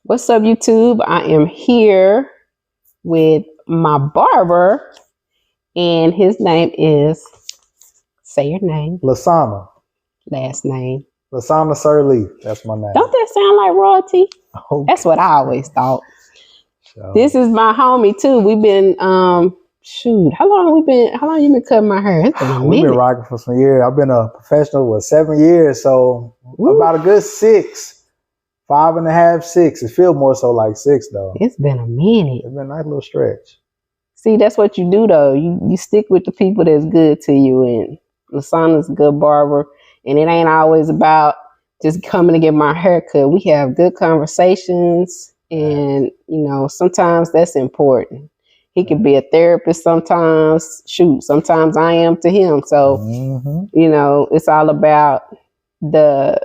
What's up, YouTube? I am here with my barber, and his name is, say your name, Lasana. last name. Lasana Sirleaf. That's my name. Don't that sound like royalty? Okay. That's what I always thought. So, This is my homie too. We've been how long you been cutting my hair? It's been a we've minute. been rocking for some years. I've been a professional with 7 years, so about a good 6, 5.5, 6. It feels more so like 6 though. It's been a minute. It's been a nice little stretch. See, that's what you do though. You stick with the people that's good to you, and Lasana's a good barber, and it ain't always about just coming to get my hair cut. We have good conversations, and sometimes that's important. He could be a therapist sometimes. Shoot, sometimes I am to him. So, it's all about the,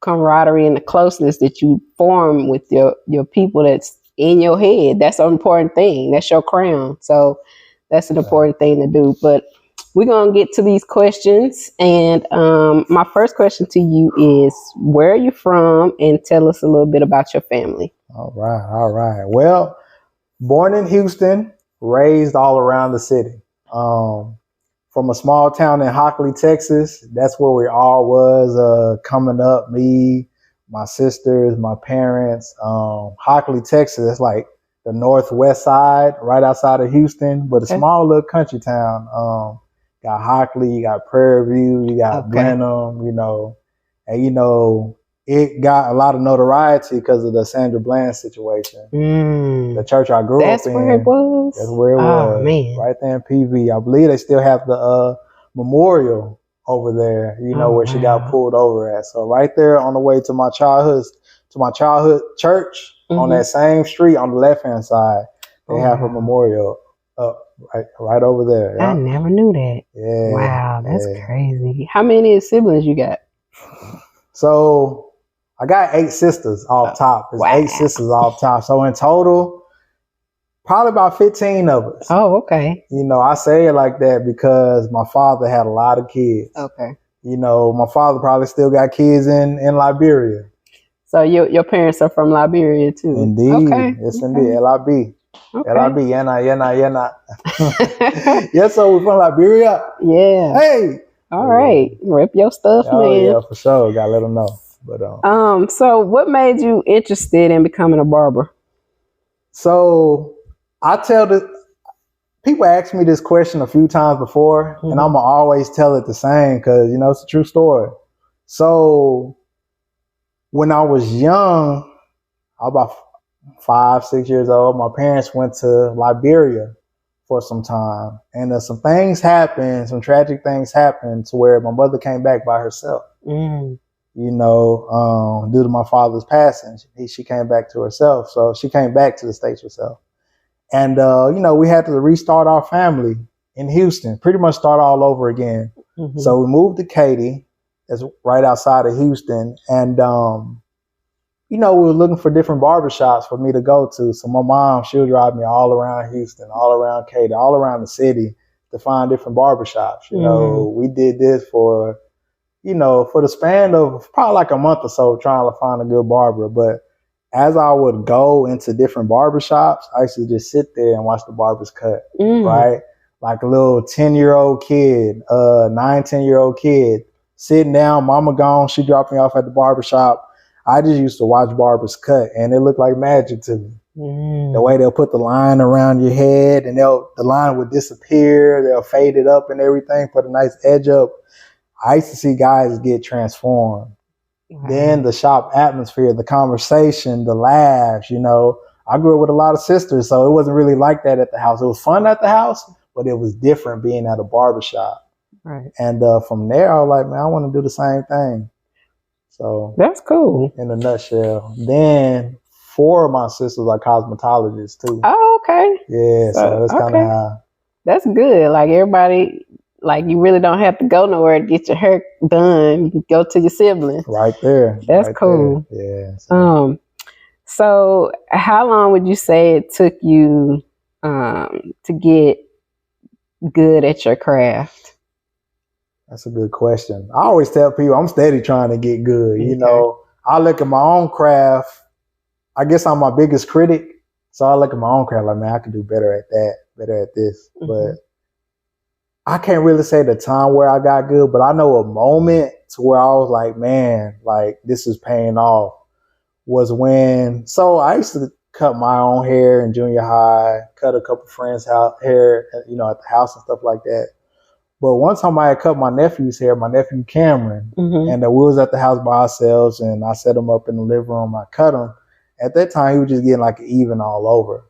camaraderie and the closeness that you form with your people that's in your head. That's an important thing. That's your crown. So that's an important thing to do. But we're going to get to these questions. And my first question to you is, where are you from? And tell us a little bit about your family. All right. Well, born in Houston, raised all around the city. From a small town in Hockley, Texas. That's where we all was coming up. Me, my sisters, my parents. Hockley, Texas. It's like the northwest side, right outside of Houston, but a small little country town. Got Hockley, you got Prairie View, you got Brenham, and it got a lot of notoriety because of the Sandra Bland situation. The church I grew up in. That's where it was? That's where it was. Man. Right there in PV. I believe they still have the memorial over there, where she got pulled over at. So right there on the way to my childhood church, on that same street on the left-hand side, they have her memorial up right over there. I never knew that. Yeah. Wow, that's crazy. How many siblings you got? So I got 8 sisters off top. There's 8 sisters off top. So in total, probably about 15 of us. Oh, okay. I say it like that because my father had a lot of kids. Okay. My father probably still got kids in Liberia. So your parents are from Liberia too? Indeed. Okay. Yes, indeed. LIB. Okay. LIB. Yana. Yes, so we're from Liberia. Yeah. Hey. All right. Rip your stuff, man. Yeah, for sure. Gotta let them know. But so what made you interested in becoming a barber? So people ask me this question a few times before, and I'm gonna always tell it the same because it's a true story. So when I was young, about 5, 6 years old, my parents went to Liberia for some time, and some things happened, some tragic things happened to where my mother came back by herself. Due to my father's passing, she came back to herself. So she came back to the States herself. And, we had to restart our family in Houston, pretty much start all over again. So we moved to Katy, that's right outside of Houston. And, we were looking for different barbershops for me to go to. So my mom, she would drive me all around Houston, all around Katy, all around the city to find different barbershops. We did this for the span of probably like a month or so trying to find a good barber. But as I would go into different barbershops, I used to just sit there and watch the barbers cut, right? Like a little 10-year-old kid, 10-year-old kid, sitting down, mama gone, she dropped me off at the barbershop. I just used to watch barbers cut, and it looked like magic to me. The way they'll put the line around your head, and the line would disappear, they'll fade it up and everything, put a nice edge up. I used to see guys get transformed. Then the shop atmosphere, the conversation, the laughs, I grew up with a lot of sisters, so it wasn't really like that at the house. It was fun at the house, but it was different being at a barbershop. Right. And from there, I was like, man, I want to do the same thing. So that's cool. In a nutshell. Then 4 of my sisters are cosmetologists too. Oh, okay. Yeah, so that's kind of how. That's good. Like everybody, like you really don't have to go nowhere to get your hair done. You can go to your siblings. Right there. That's cool. There. Yeah. So how long would you say it took you to get good at your craft? That's a good question. I always tell people I'm steady trying to get good. I look at my own craft I guess I'm my biggest critic. So I look at my own craft like, man, I could do better at that, better at this. Mm-hmm. But I can't really say the time where I got good, but I know a moment to where I was like, man, like this is paying off was when, so I used to cut my own hair in junior high, cut a couple friends' hair, you know, at the house and stuff like that. But one time I had cut my nephew's hair, my nephew Cameron, Mm-hmm. and we was at the house by ourselves, and I set him up in the living room. I cut him. At that time, he was just getting like an even all over.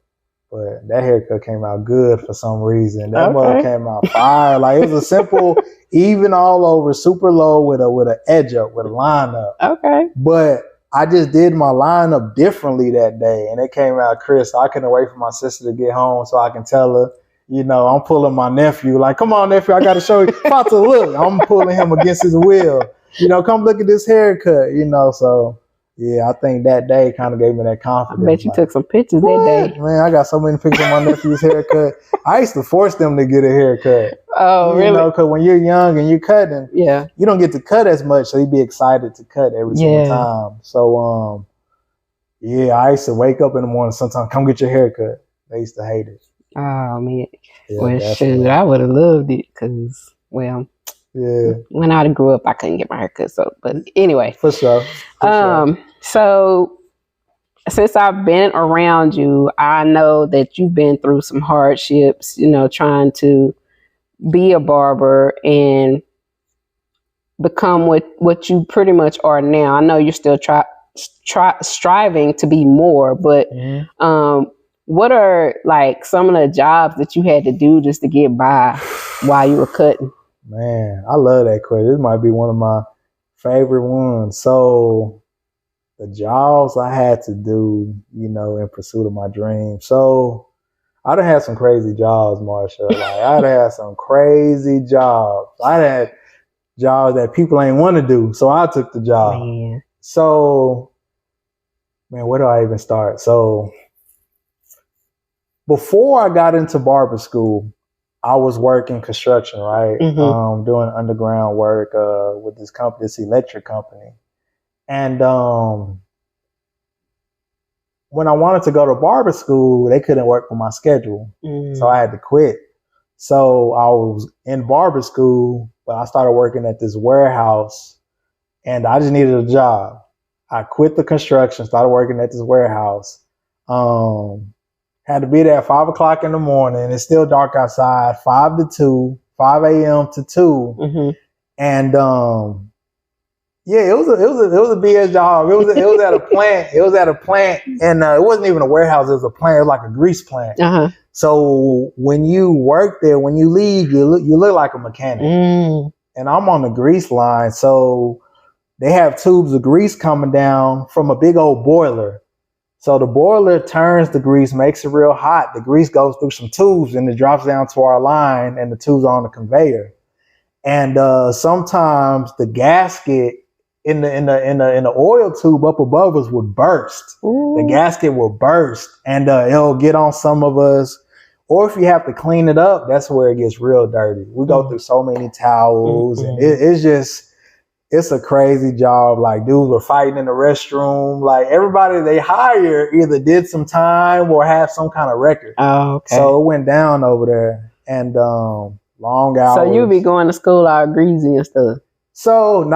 But that haircut came out good for some reason. That mother came out fire. Like it was a simple even all over, super low with a edge up, with a line up. Okay. But I just did my lineup differently that day, and it came out crisp. I couldn't wait for my sister to get home so I can tell her, you know, I'm pulling my nephew. Like, come on, nephew, I got to show you. About to look, I'm pulling him against his will. You know, come look at this haircut. You know, so yeah, I think that day kind of gave me that confidence. I bet you took some pictures what? That day. Man, I got so many pictures of my nephew's haircut. I used to force them to get a haircut. Oh, really? You know, because when you're young and you're cutting, yeah, you don't get to cut as much, so you'd be excited to cut every single time. So, yeah, I used to wake up in the morning sometimes, come get your haircut. They used to hate it. Oh, man. Yeah, well, shoot, I would have loved it because, well, yeah, when I grew up, I couldn't get my hair cut. So, but anyway, for sure. So since I've been around you, I know that you've been through some hardships. You know, trying to be a barber and become what you pretty much are now. I know you're still striving to be more, but what are like some of the jobs that you had to do just to get by while you were cutting? Man, I love that question. This might be one of my favorite ones. So the jobs I had to do, you know, in pursuit of my dream. So I done had some crazy jobs, Marsha. Like I done had some crazy jobs. I had jobs that people ain't want to do, so I took the job. Man. So, man, where do I even start? So before I got into barber school, I was working construction, right? Mm-hmm. Doing underground work with this company, this electric company. And when I wanted to go to barber school, they couldn't work with my schedule. So I had to quit. So I was in barber school, but I started working at this warehouse and I just needed a job. I quit the construction, started working at this warehouse. Had to be there at 5 o'clock in the morning. It's still dark outside, 5 to 2, 5 a.m. to 2. Mm-hmm. And yeah, it was a BS job. It was at a plant. It was at a plant, and it wasn't even a warehouse. It was a plant. It was like a grease plant. Uh-huh. So when you work there, when you leave, you look like a mechanic. And I'm on the grease line, so they have tubes of grease coming down from a big old boiler. So the boiler turns the grease, makes it real hot. The grease goes through some tubes and it drops down to our line, and the tubes are on the conveyor. And sometimes the gasket in the oil tube up above us would burst. Ooh. The gasket will burst, and it'll get on some of us. Or if you have to clean it up, that's where it gets real dirty. We go through so many towels, and it's a crazy job. Like dudes were fighting in the restroom. Like everybody they hire either did some time or have some kind of record. Oh, okay. So it went down over there, and long hours. So you be going to school all greasy and stuff. So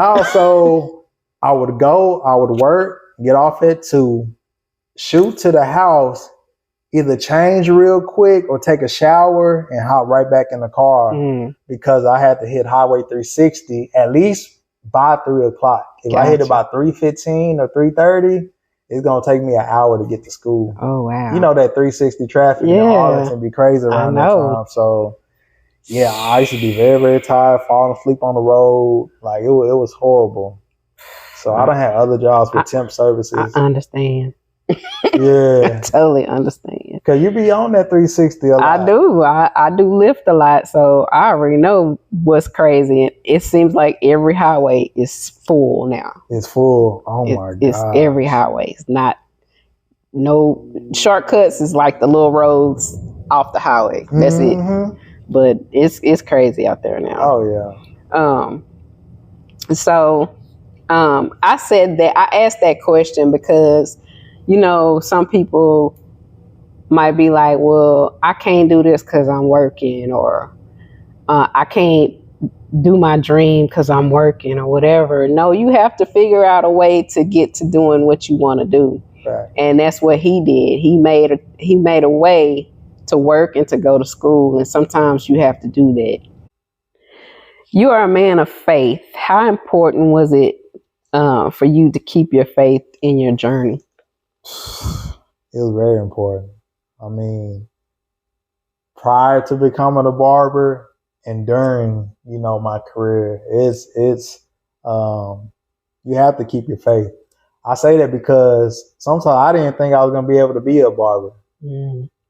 I would work, get off at 2, shoot to the house, either change real quick or take a shower and hop right back in the car because I had to hit Highway 360 at least by 3 o'clock. If I hit about 3:15 or 3:30, it's gonna take me an hour to get to school. Oh wow! You know that 360 traffic in Arlington be crazy around that time. So yeah, I used to be very, very tired, falling asleep on the road. Like it was horrible. So I done had other jobs with temp services. I understand. Yeah. I totally understand. Cause you be on that 360 a lot. I do. I do lift a lot, so I already know what's crazy. It seems like every highway is full now. It's full. Oh my God. It's every highway. It's not no shortcuts. Is like the little roads off the highway. That's it. But it's crazy out there now. Oh yeah. So I said that I asked that question because you know, some people might be like, well, I can't do this because I'm working, or I can't do my dream because I'm working, or whatever. No, you have to figure out a way to get to doing what you want to do. Right. And that's what he did. He made a way to work and to go to school. And sometimes you have to do that. You are a man of faith. How important was it for you to keep your faith in your journey? It was very important. I mean, prior to becoming a barber and during, you know, my career, it's you have to keep your faith. I say that because sometimes I didn't think I was gonna be able to be a barber.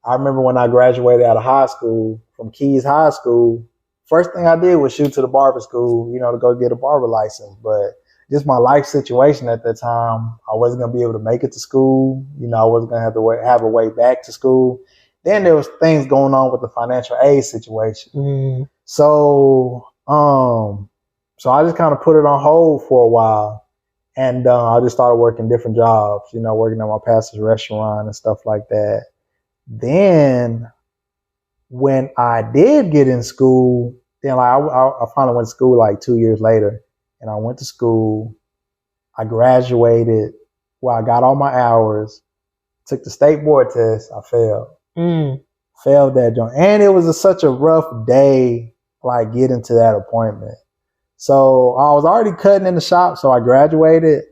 I remember when I graduated out of high school from Keys High School, first thing I did was shoot to the barber school, you know, to go get a barber license. But just my life situation at that time, I wasn't gonna be able to make it to school. You know, I wasn't gonna have a way back to school. Then there was things going on with the financial aid situation. So I just kind of put it on hold for a while, and I just started working different jobs. You know, working at my pastor's restaurant and stuff like that. Then when I did get in school, then like I finally went to school like 2 years later, and I went to school. I graduated. Well, I got all my hours. Took the state board test. I failed. Failed that joint, and it was such a rough day, like getting to that appointment. So I was already cutting in the shop. So I graduated.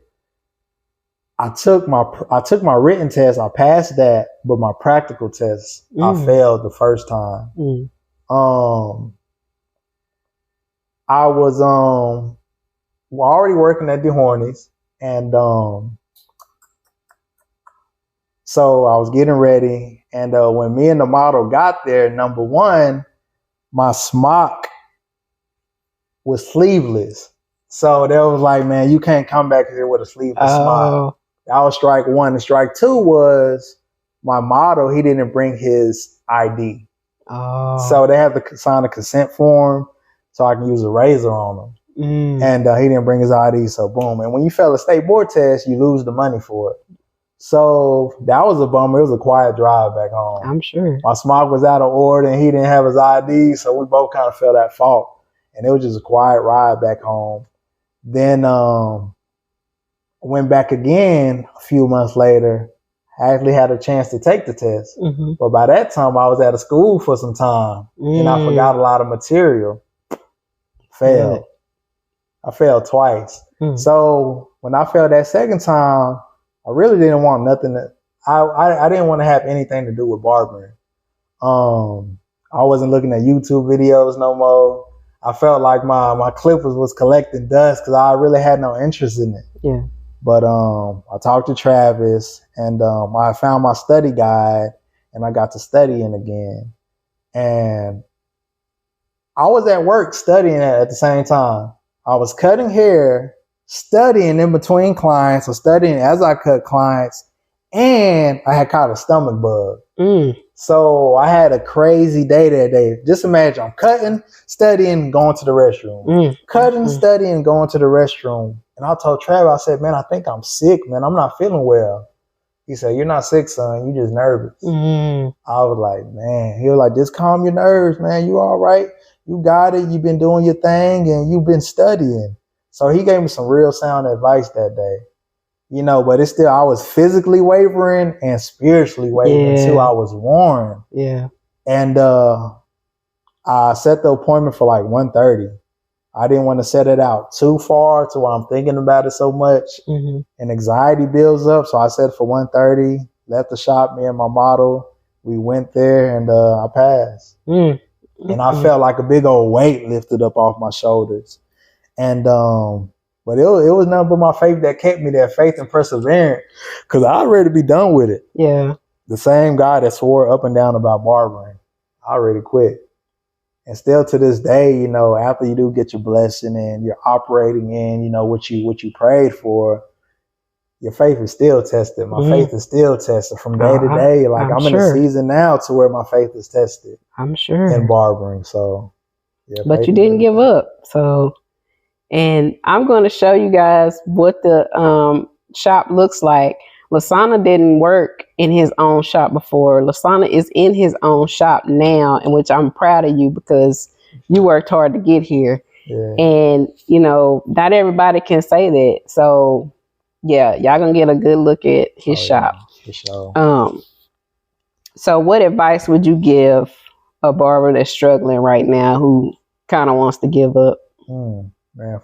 I took my written test. I passed that, but my practical test, I failed the first time. I was already working at the Hornies, and so I was getting ready. And when me and the model got there, number one, my smock was sleeveless. So they was like, man, you can't come back here with a sleeveless smock. That was strike one. And strike two was my model, he didn't bring his ID. So they had to sign a consent form so I can use a razor on him. And he didn't bring his ID, so boom. And when you fail a state board test, you lose the money for it. So that was a bummer. It was a quiet drive back home. I'm sure. My smock was out of order and he didn't have his ID, so we both kind of felt at fault. And it was just a quiet ride back home. Then went back again a few months later. I actually had a chance to take the test. But by that time, I was out of school for some time. And I forgot a lot of material. Failed. I failed twice. So when I failed that second time, I really didn't want nothing I didn't want to have anything to do with barbering. I wasn't looking at YouTube videos no more. I felt like my clippers was collecting dust because I really had no interest in it. Yeah. But I talked to Travis, and I found my study guide, and I got to studying again. And I was at work studying at the same time. I was cutting hair, studying in between clients, or studying as I cut clients, and I had caught a stomach bug. So I had a crazy day that day. Just imagine I'm cutting, studying, going to the restroom. Cutting, studying, going to the restroom. And I told Travis, I said, man, I think I'm sick, man. I'm not feeling well. He said, you're not sick, son. You just nervous. I was like, man. He was like, just calm your nerves, man. You all right? You got it. You've been doing your thing and you've been studying. So he gave me some real sound advice that day. You know, but it's still, I was physically wavering and spiritually wavering too. I was worn. Yeah. And I set the appointment for like 1:30. I didn't want to set it out too far to where I'm thinking about it so much and anxiety builds up. So I set it for 1:30, left the shop, me and my model. We went there and I passed. And I felt like a big old weight lifted up off my shoulders. And but it was nothing but my faith that kept me there, faith and perseverance, because I'd already be done with it. Yeah. The same guy that swore up and down about barbering, I already quit. And still to this day, you know, after you do get your blessing and you're operating in, you know, what you prayed for, your faith is still tested. My faith is still tested from day to day. Like I'm in a season now to where my faith is tested. I'm sure. In barbering. So yeah. But you didn't give up. So, and I'm going to show you guys what the shop looks like. Lasana didn't work in his own shop before. Lasana is in his own shop now, in which I'm proud of you because you worked hard to get here. Yeah. And, not everybody can say that. So, yeah, y'all gonna get a good look at his shop. Yeah, for sure. So what advice would you give a barber that's struggling right now who kind of wants to give up? Man,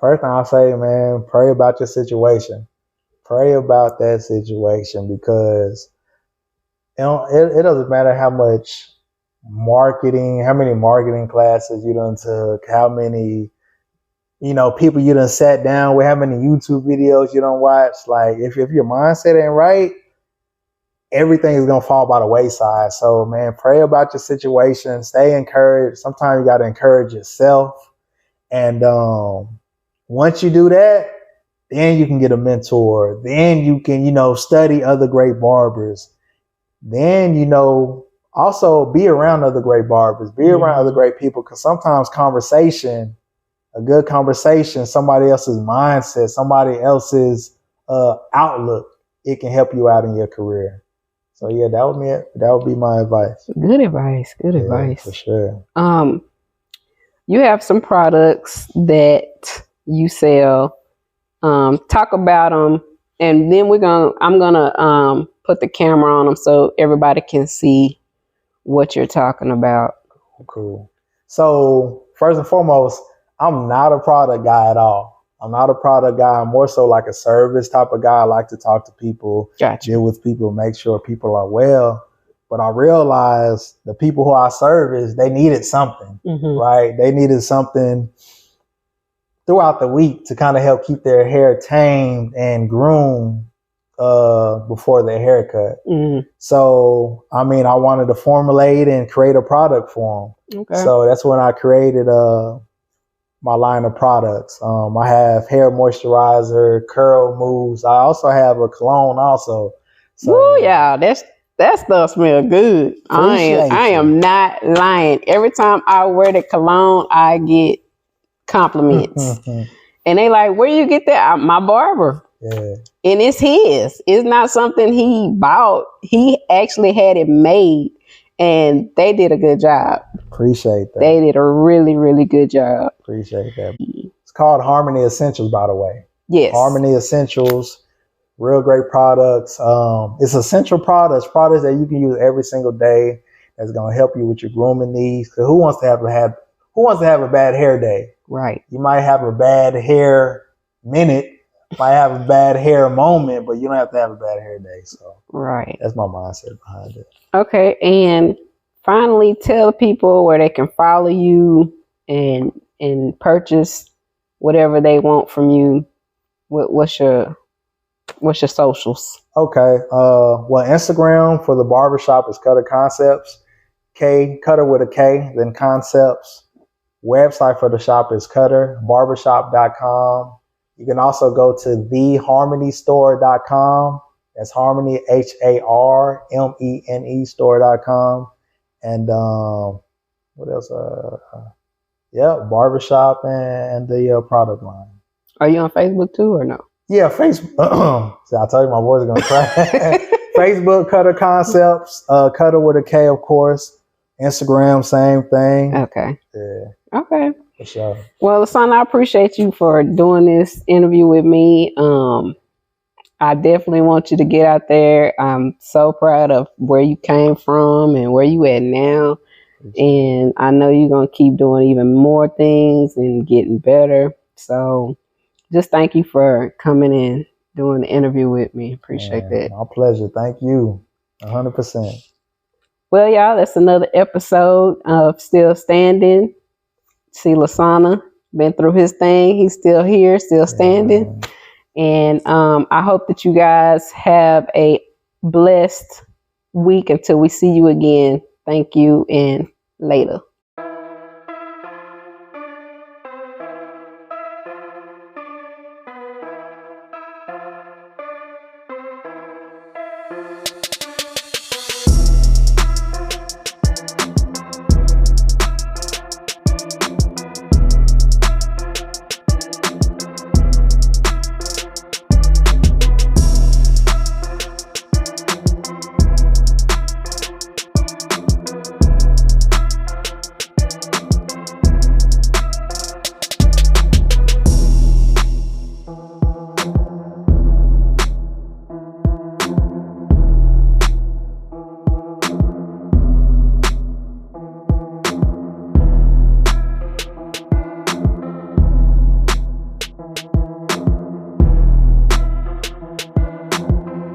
first thing I'll say, man, pray about your situation. Pray about that situation because it doesn't matter how many marketing classes you done took, how many, people you done sat down with, how many YouTube videos you done watched. Like if your mindset ain't right, everything is going to fall by the wayside. So, man, pray about your situation. Stay encouraged. Sometimes you got to encourage yourself. And once you do that, then you can get a mentor. Then you can, study other great barbers. Then, also be around other great barbers. Be around other great people. Because sometimes a good conversation, somebody else's mindset, somebody else's outlook, it can help you out in your career. So yeah, that would be my advice. Good advice. Good advice. For sure. You have some products that you sell. Talk about them, and then I'm gonna put the camera on them so everybody can see what you're talking about. Cool. So first and foremost, I'm not a product guy at all. I'm not a product guy. I'm more so like a service type of guy. I like to talk to people, deal with people, make sure people are well. But I realized the people who I service, they needed something, right? They needed something throughout the week to kind of help keep their hair tamed and groomed before their haircut. So, I wanted to formulate and create a product for them. Okay. So that's when I created my line of products. I have hair moisturizer, curl moves. I also have a cologne also. So, yeah, that stuff smells good. I am not lying. Every time I wear the cologne, I get compliments. And they like, where you get that? My barber. Yeah. And it's his. It's not something he bought. He actually had it made. And they did a good job. Appreciate that. They did a really, really good job. Appreciate that. It's called Harmony Essentials, by the way. Yes. Harmony Essentials, real great products. It's essential products that you can use every single day. That's going to help you with your grooming needs. Because who wants to have a bad hair day? Right. You might have a bad hair minute, might have a bad hair moment, but you don't have to have a bad hair day. So right. That's my mindset behind it. Okay, and finally, tell people where they can follow you and purchase whatever they want from you. What's your socials? Okay. Well, Instagram for the barbershop is Kutter Concepts. Kutter with a K, then Concepts. Website for the shop is KutterBarbershop.com. You can also go to theharmonystore.com. That's Harmony, HARMENE store.com. And what else? Barbershop and the product line. Are you on Facebook too or no? Yeah, Facebook. See, I told you my voice is going to crack. Facebook, Kutter Concepts. Kutter with a K, of course. Instagram, same thing. Okay. Yeah. Okay. For sure. Well, Lasana, I appreciate you for doing this interview with me. I definitely want you to get out there. I'm so proud of where you came from and where you at now. And I know you're going to keep doing even more things and getting better. So just thank you for coming in, doing the interview with me. Appreciate that. My pleasure. Thank you. 100%. Well, y'all, that's another episode of Still Standing. See, Lasana been through his thing. He's still here, still standing. And I hope that you guys have a blessed week until we see you again. Thank you and later.